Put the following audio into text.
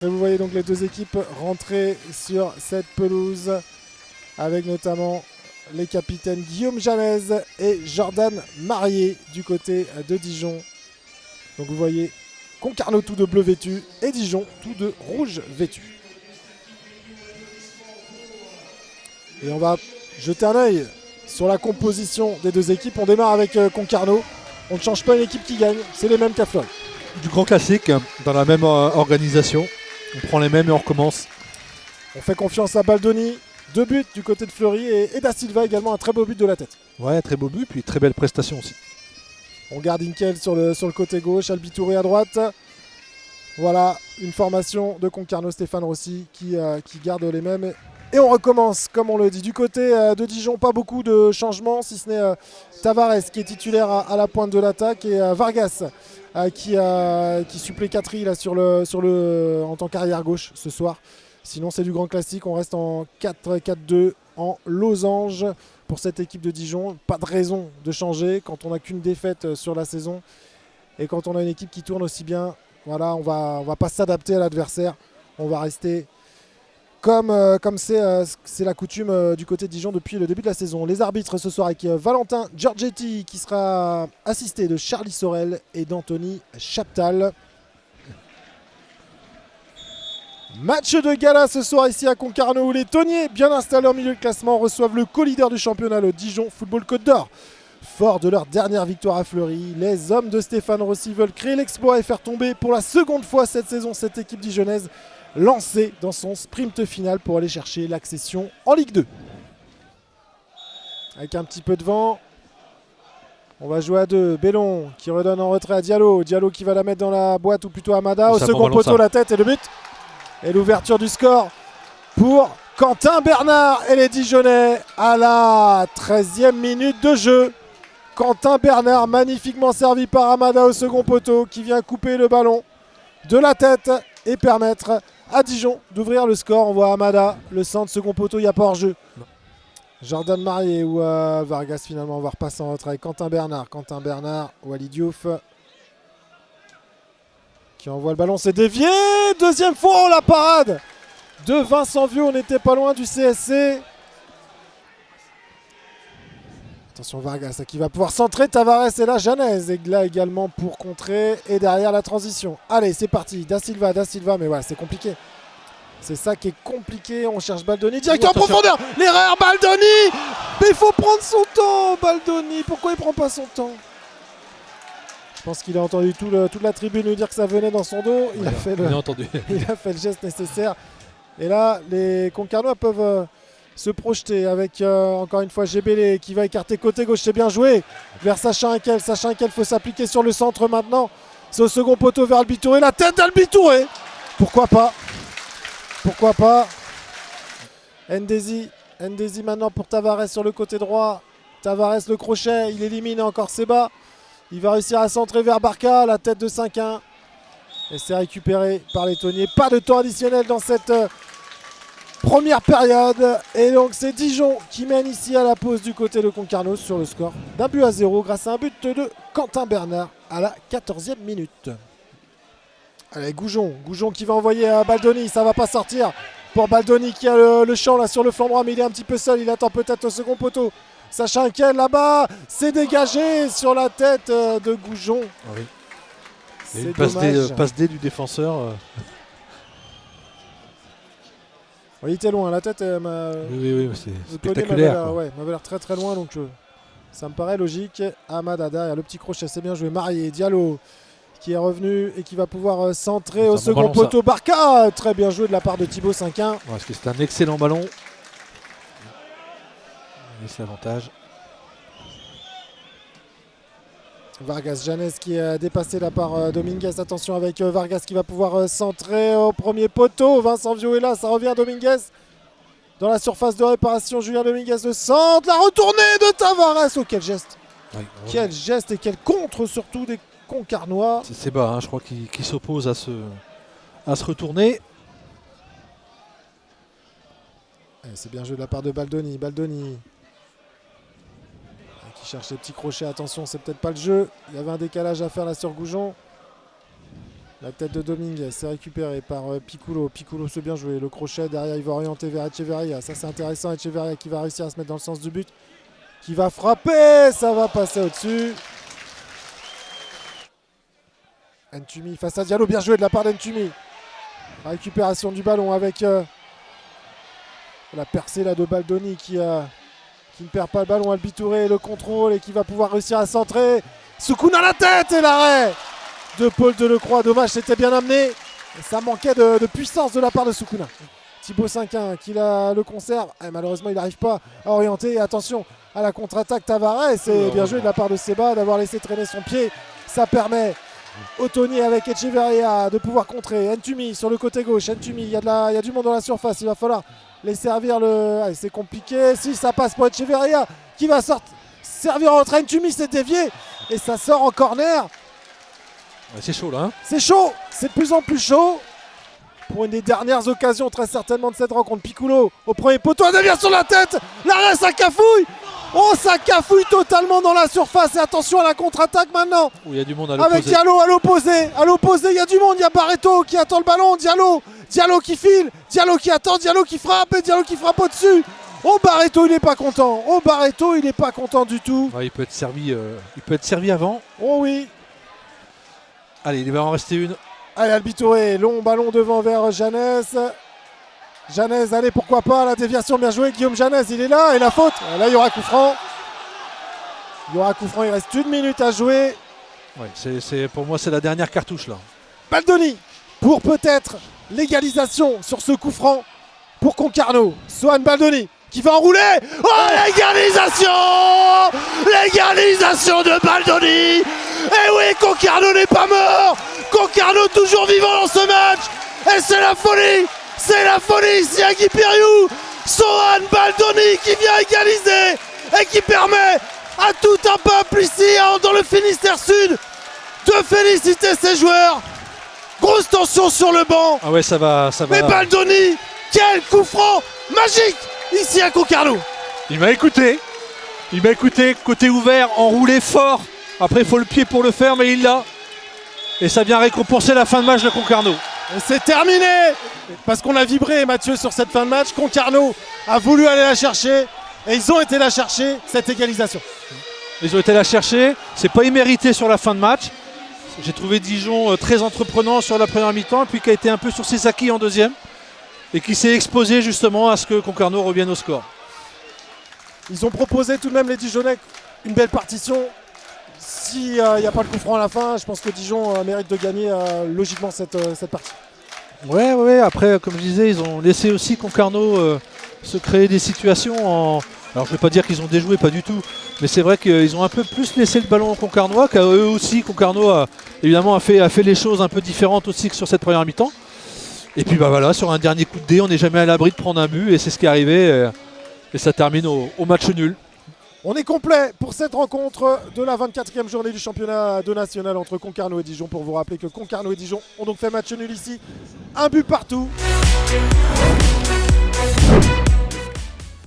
Et vous voyez donc les deux équipes rentrer sur cette pelouse avec notamment les capitaines Guillaume Janez et Jordan Marié du côté de Dijon. Donc vous voyez Concarneau tout de bleu vêtu et Dijon tout de rouge vêtu. Et on va jeter un œil sur la composition des deux équipes. On démarre avec Concarneau. On ne change pas une équipe qui gagne, c'est les mêmes qu'à Fleury. Du grand classique, dans la même organisation. On prend les mêmes et on recommence. On fait confiance à Baldoni. 2 buts du côté de Fleury et Da Silva également un très beau but de la tête. Ouais, très beau but, puis très belle prestation aussi. On garde Inkel sur le côté gauche, Albi Touré à droite. Voilà, une formation de Concarneau, Stéphane Rossi qui garde les mêmes. Et on recommence, comme on le dit. Du côté de Dijon, pas beaucoup de changements, si ce n'est Tavares qui est titulaire à la pointe de l'attaque et Vargas qui supplée Catry là, en tant qu'arrière gauche ce soir. Sinon, c'est du grand classique. On reste en 4-4-2 en losange pour cette équipe de Dijon. Pas de raison de changer quand on n'a qu'une défaite sur la saison. Et quand on a une équipe qui tourne aussi bien, voilà, on va pas s'adapter à l'adversaire. On va rester comme c'est la coutume du côté de Dijon depuis le début de la saison. Les arbitres ce soir avec Valentin Giorgetti qui sera assisté de Charlie Sorel et d'Anthony Chaptal. Match de gala ce soir ici à Concarneau où les Tonniers, bien installés en milieu de classement, reçoivent le co-leader du championnat, le Dijon Football Côte d'Or. Fort de leur dernière victoire à Fleury, les hommes de Stéphane Rossi veulent créer l'exploit et faire tomber pour la seconde fois cette saison cette équipe dijonnaise lancée dans son sprint final pour aller chercher l'accession en Ligue 2. Avec un petit peu de vent, on va jouer à 2. Bellon qui redonne en retrait à Diallo. Diallo qui va la mettre dans la boîte ou plutôt Amada. Au second poteau, la tête et le but. Et l'ouverture du score pour Quentin Bernard et les Dijonnais à la 13e minute de jeu. Quentin Bernard magnifiquement servi par Amada au second poteau qui vient couper le ballon de la tête et permettre à Dijon d'ouvrir le score. On voit Amada, le centre, second poteau, il n'y a pas hors-jeu. Jordan Marié ou Vargas finalement, on va repasser en retrait. Quentin Bernard, Walid Diouf qui envoie le ballon, c'est dévié. Deuxième fois, la parade de Vincent Vieux, on n'était pas loin du CSC. Attention Vargas qui va pouvoir centrer, Tavares est là, Janez est là également pour contrer et derrière la transition. Allez, c'est parti, Da Silva, mais ouais, c'est compliqué. C'est ça qui est compliqué, on cherche Baldoni, direct en profondeur, l'erreur, Baldoni. Mais il faut prendre son temps, Baldoni, pourquoi il prend pas son temps? Je pense qu'il a entendu toute la tribune lui dire que ça venait dans son dos. Il a fait le geste nécessaire. Et là, les Concarneaux peuvent se projeter avec encore une fois Gébélé qui va écarter côté gauche. C'est bien joué vers Sacha Inkel. Sacha Inkel, il faut s'appliquer sur le centre maintenant. C'est au second poteau vers Albi Touré. La tête d'Albi Touré. Pourquoi pas? Ndezi maintenant pour Tavares sur le côté droit. Tavares le crochet, il élimine encore Seba. Il va réussir à centrer vers Barca, la tête de 5-1. Et c'est récupéré par les Tonniers. Pas de temps additionnel dans cette première période. Et donc c'est Dijon qui mène ici à la pause du côté de Concarneau sur le score d'1-0 grâce à un but de Quentin Bernard à la 14e minute. Allez, Goujon qui va envoyer à Baldoni, ça va pas sortir pour Baldoni qui a le champ là sur le flanc droit, mais il est un petit peu seul, il attend peut-être au second poteau. Sacha Inkel là-bas, c'est dégagé sur la tête de Goujon. Oui. C'est une dommage. passe D du défenseur. Oui, il était loin, la tête Oui, c'est spectaculaire. M'avait l'air très très loin, donc ça me paraît logique. Amada derrière, le petit crochet, c'est bien joué. Marié, Diallo qui est revenu et qui va pouvoir centrer au second poteau. Barca, très bien joué de la part de Thibaut 5-1. Parce que c'est un excellent ballon. C'est l'avantage. Vargas, Janez qui est dépassé là par Dominguez. Attention avec Vargas qui va pouvoir centrer au premier poteau. Vincent Vieux est là, ça revient Dominguez. Dans la surface de réparation, Julien Dominguez le centre. La retournée de Tavares. Oh, quel geste. Oui, quel geste et quel contre surtout des Concarnois. C'est bas, je crois qu'il s'oppose à se retourner. C'est bien joué de la part de Baldoni. Qui cherche les petits crochets. Attention, c'est peut-être pas le jeu. Il y avait un décalage à faire là sur Goujon. La tête de Domingue, c'est récupéré par Piccolo. Piccolo se bien joué. Le crochet derrière, il va orienter vers Echeverria. Ça, c'est intéressant. Echeverria qui va réussir à se mettre dans le sens du but. Qui va frapper. Ça va passer au-dessus. Ntumi face à Diallo. Bien joué de la part d'Ntumi. Récupération du ballon avec la percée là de Baldoni qui ne perd pas le ballon. Albi Touré, le contrôle et qui va pouvoir réussir à centrer. Soukoun à la tête et l'arrêt de Paul Delecroix. Dommage, c'était bien amené. Et ça manquait de puissance de la part de Soukouna. Thibaut 5-1 qui le conserve. Et malheureusement, il n'arrive pas à orienter. Et attention à la contre-attaque Tavares. C'est bien joué de la part de Seba d'avoir laissé traîner son pied. Ça permet au Tony avec Echeverria de pouvoir contrer. Ntumi sur le côté gauche. Ntumi, il y a du monde dans la surface. Il va falloir les servir Allez, c'est compliqué. Si ça passe pour Echeverria qui va servir entre Ntumi, c'est dévié. Et ça sort en corner. Ouais, c'est chaud là. Hein, c'est chaud. C'est de plus en plus chaud. Pour une des dernières occasions très certainement de cette rencontre. Piccolo au premier poteau. Un déviation sur la tête. L'arrêt, ça cafouille. Oh, ça cafouille totalement dans la surface. Et attention à la contre-attaque maintenant. il y a du monde à l'opposé. Avec Diallo à l'opposé. À l'opposé, il y a du monde. Il y a Barreto qui attend le ballon. Diallo qui file. Diallo qui attend. Diallo qui frappe. Et Diallo qui frappe au-dessus. Oh, Barreto, il n'est pas content. Oh, Barreto, il n'est pas content du tout. Ouais, il peut être servi avant. Oh oui. Allez, il va en rester une. Allez, Albi Touré, long ballon devant vers Janès. Janès, allez, pourquoi pas, la déviation, bien joué. Guillaume Janès, il est là, et la faute. Là, il y aura coup franc. Il reste 1 minute à jouer. Ouais, pour moi, c'est la dernière cartouche là. Baldoni, pour peut-être l'égalisation sur ce coup franc pour Concarneau. Sohan Baldoni qui va enrouler. Oh, l'égalisation de Baldoni. Et oui, Concarneau n'est pas mort. Concarneau toujours vivant dans ce match. Et c'est la folie ici à Guipiriou. Sohan Baldoni qui vient égaliser et qui permet à tout un peuple ici dans le Finistère Sud de féliciter ses joueurs. Grosse tension sur le banc. Ah ouais, ça va. Mais Baldoni, quel coup franc magique ici à Concarneau. Il m'a écouté, côté ouvert, enroulé fort. Après, il faut le pied pour le faire, mais il l'a. Et ça vient récompenser la fin de match de Concarneau. Et c'est terminé. Parce qu'on a vibré, Mathieu, sur cette fin de match. Concarneau a voulu aller la chercher. Et ils ont été la chercher, cette égalisation. Ils ont été la chercher. C'est pas immérité sur la fin de match. J'ai trouvé Dijon très entreprenant sur la première mi-temps, puis qui a été un peu sur ses acquis en deuxième. Et qui s'est exposé justement à ce que Concarneau revienne au score. Ils ont proposé tout de même, les Dijonnais, une belle partition. S'il n'y a pas le coup franc à la fin, je pense que Dijon mérite de gagner logiquement cette partie. Ouais, après, comme je disais, ils ont laissé aussi Concarneau se créer des situations Alors je ne vais pas dire qu'ils ont déjoué, pas du tout. Mais c'est vrai qu'ils ont un peu plus laissé le ballon aux Concarnois, qu'à eux aussi. Concarneau évidemment a fait les choses un peu différentes aussi que sur cette première mi-temps. Et puis voilà, sur un dernier coup de dé, on n'est jamais à l'abri de prendre un but. Et c'est ce qui est arrivé. Et ça termine au match nul. On est complet pour cette rencontre de la 24e journée du championnat de national entre Concarneau et Dijon. Pour vous rappeler que Concarneau et Dijon ont donc fait match nul ici. Un but partout.